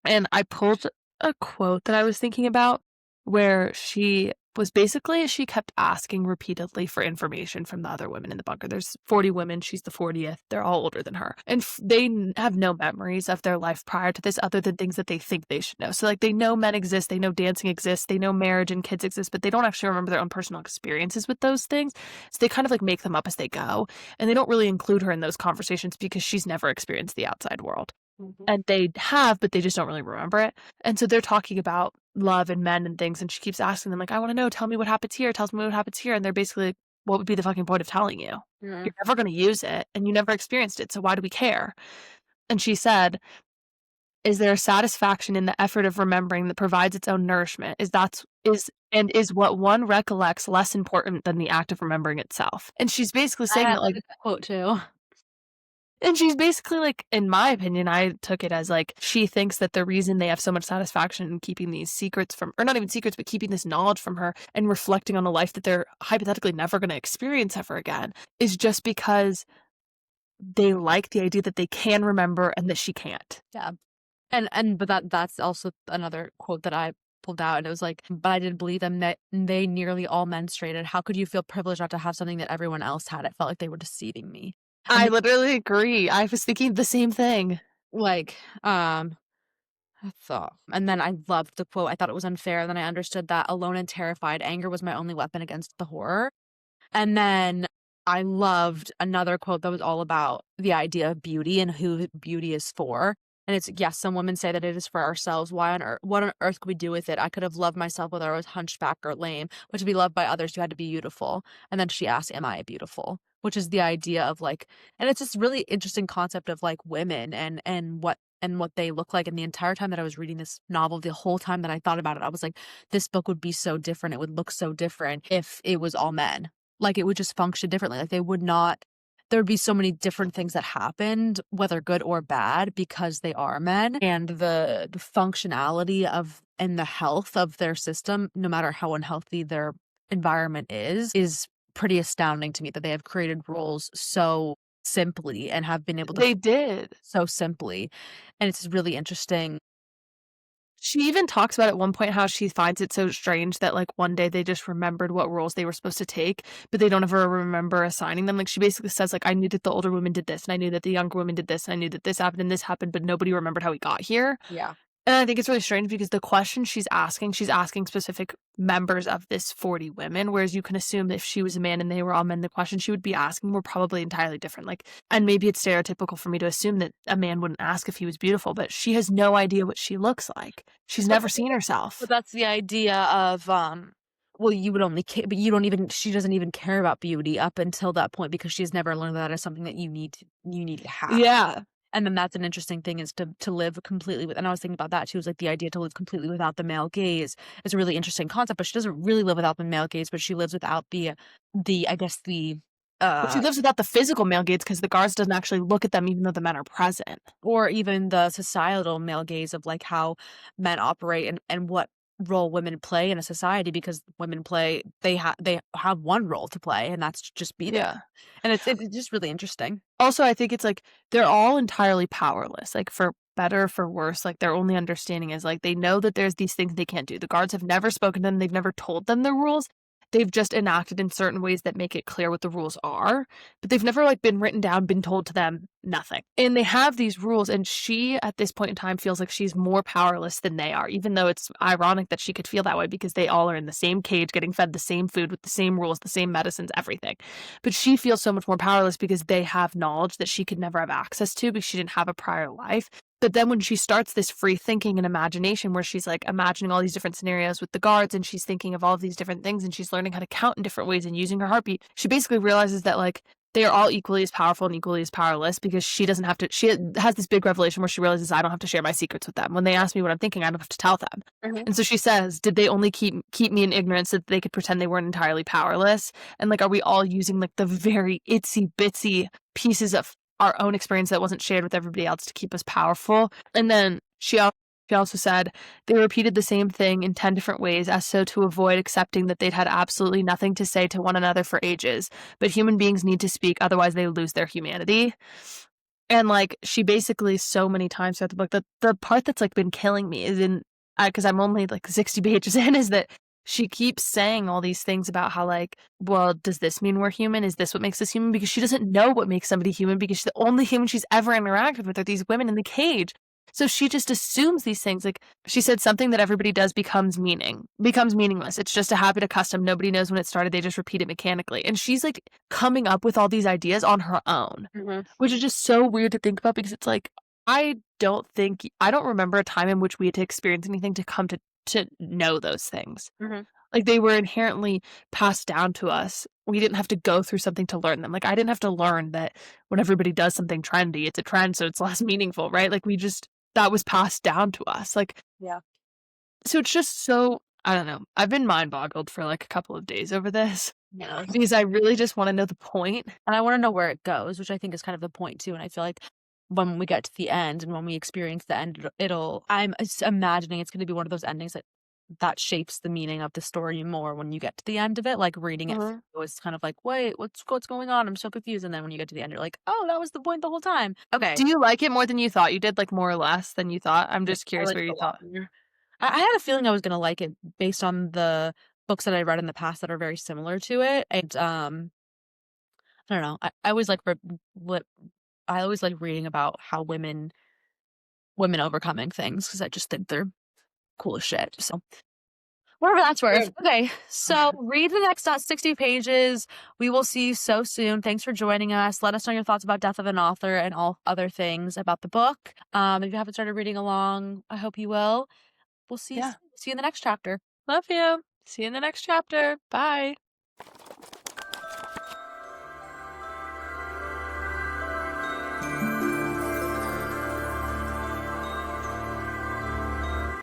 And I pulled a quote that I was thinking about where she kept asking repeatedly for information from the other women in the bunker. There's 40 women, she's the 40th. They're all older than her. And have no memories of their life prior to this other than things that they think they should know. So like they know men exist, they know dancing exists, they know marriage and kids exist, but they don't actually remember their own personal experiences with those things. So they kind of like make them up as they go. And they don't really include her in those conversations because she's never experienced the outside world. Mhm. And they have, but they just don't really remember it. And so they're talking about love and men and things, and she keeps asking them, like, "I wanna know, tell me what happens here, tell me what happens here." And they're basically like, "What would be the fucking point of telling you? Mhm. You're never gonna use it, and you never experienced it, so why do we care?" And she said, "Is there a satisfaction in the effort of remembering that provides its own nourishment? Is what one recollects less important than the act of remembering itself?" And she's basically I saying that, highlighted like, that quote too. and she's basically like, in my opinion, I took it as like she thinks that the reason they have so much satisfaction in keeping these secrets from, or not even secrets, but keeping this knowledge from her and reflecting on a life that they're hypothetically never going to experience ever again is just because they like the idea that they can remember and that she can't. Yeah. And but that's also another quote that I pulled out, and it was like, "But I didn't believe them that they nearly all menstruated. How could you feel privileged not to have something that everyone else had? It felt like they were deceiving me." And I literally agree. I was thinking the same thing. like, I thought, and then I loved the quote. I thought it was unfair. Then I understood that alone and terrified, anger was my only weapon against the horror. And then I loved another quote that was all about the idea of beauty and who beauty is for. And it's, yes, some women say that it is for ourselves. Why on earth? What on earth could we do with it? I could have loved myself whether I was hunchback or lame, but to be loved by others, you had to be beautiful. And then she asked, "Am I beautiful?" Which is the idea of like, and it's this really interesting concept of like women and what they look like. And the entire time that I was reading this novel, the whole time that I thought about it, I was like, this book would be so different. It would look so different if it was all men. Like, it would just function differently, like, they would not there would be so many different things that happened, whether good or bad, because they are men, and the functionality of and the health of their system, no matter how unhealthy their environment is pretty astounding to me that they have created rules so simply and have been able to They did. so simply, and it's really interesting. She even talks about at one point how she finds it so strange that, like, one day they just remembered what roles they were supposed to take, but they don't ever remember assigning them. Like, she basically says, like, "I knew that the older women did this, and I knew that the younger women did this, and I knew that this happened, but nobody remembered how we got here." Yeah. And I think it's really strange because the question she's asking specific members of this 40 women, whereas you can assume that if she was a man and they were all men, the questions she would be asking were probably entirely different. Like, and maybe it's stereotypical for me to assume that a man wouldn't ask if he was beautiful, but she has no idea what she looks like. She's never seen But herself. that's the idea of, well, you would only care, but you don't even she doesn't even care about beauty up until that point because she's never learned that is something that you need to have. Yeah. And then that's an interesting thing is to live completely with, and I was thinking about that too, is like the idea to live completely without the male gaze is a really interesting concept, but she doesn't really live without the male gaze, but she lives without the I guess Well, she uh lives without the physical male gaze because the guards doesn't actually look at them even though the men are present. or even the societal male gaze of like how men operate and what role women play in a society because women play they have one role to play and that's to just be there. Yeah. And it's just really interesting. Also, I think it's like they're all entirely powerless, like for better, for worse. Like their only understanding is like they know that there's these things they can't do. The guards have never spoken to them, they've never told them the rules. They've just enacted in certain ways that make it clear what the rules are, but they've never like been written down, been told to them, nothing. And they have these rules, and she at this point in time feels like she's more powerless than they are, even though it's ironic that she could feel that way because they all are in the same cage, getting fed the same food with the same rules, the same medicines, everything. But she feels so much more powerless because they have knowledge that she could never have access to because she didn't have a prior life. But then when she starts this free thinking and imagination where she's like imagining all these different scenarios with the guards and she's thinking of all of these different things and she's learning how to count in different ways and using her heartbeat, she basically realizes that like they are all equally as powerful and equally as powerless because she doesn't have to, she has this big revelation where she realizes I don't have to share my secrets with them. When they ask me what I'm thinking, I don't have to tell them. Mhm. And so she says, did they only keep me in ignorance so that they could pretend they weren't entirely powerless? And like, are we all using like the very itsy bitsy pieces of our own experience that wasn't shared with everybody else to keep us powerful? And then she also said they repeated the same thing in 10 different ways as so to avoid accepting that they'd had absolutely nothing to say to one another for ages. But human beings need to speak, otherwise they lose their humanity. And like she basically so many times throughout the book, the part that's like been killing me is in 'cause I'm only, like, 60 pages in, is that she keeps saying all these things about how, like, "Well, does this mean we're human? Is this what makes us human?" Because she doesn't know what makes somebody human because the only human she's ever interacted with are these women in the cage. So she just assumes these things, like, she said something that everybody does becomes meaningless. It's just a habit, a custom, nobody knows when it started, they just repeat it mechanically, and she's, like, coming up with all these ideas on her own, Mhm. which is just so weird to think about because it's like, I don't remember a time in which we had to experience anything to come to know those things. Mhm. Like, they were inherently passed down to us. We didn't have to go through something to learn them. Like, I didn't have to learn that when everybody does something trendy, it's a trend, so it's less meaningful, right? Like, we just that was passed down to us. Like, Yeah. so it's just so I don't know. I've been mind boggled for like a couple of days over this Yeah. because I really just wanna know the point. And I wanna know where it goes, which I think is kind of the point too, and I feel like when we get to the end and when we experience the end, I'm imagining it's gonna be one of those endings that shapes the meaning of the story more when you get to the end of it, like, reading it Mhm. was kind of like, "Wait, what's going on? I'm so confused," and then when you get to the end, you're like, "Oh, that was the point the whole time." Okay. Do you like it more than you thought you did, like, more or less than you thought? I'm Yeah, just I curious liked where it you a lot thought. more. I had a feeling I was gonna like it based on the books that I read in the past that are very similar to it, and, I don't know, I always like what I always like reading about how women overcoming things because I just think they're cool as shit, so whatever that's worth. Good. Okay, so read the next 60 pages. We will see you so soon. Thanks for joining us. Let us know your thoughts about Death of an Author and all other things about the book. If you haven't started reading along, I hope you will. We'll see you Yeah. soon. See you in the next chapter. Love you. See you in the next chapter. Bye.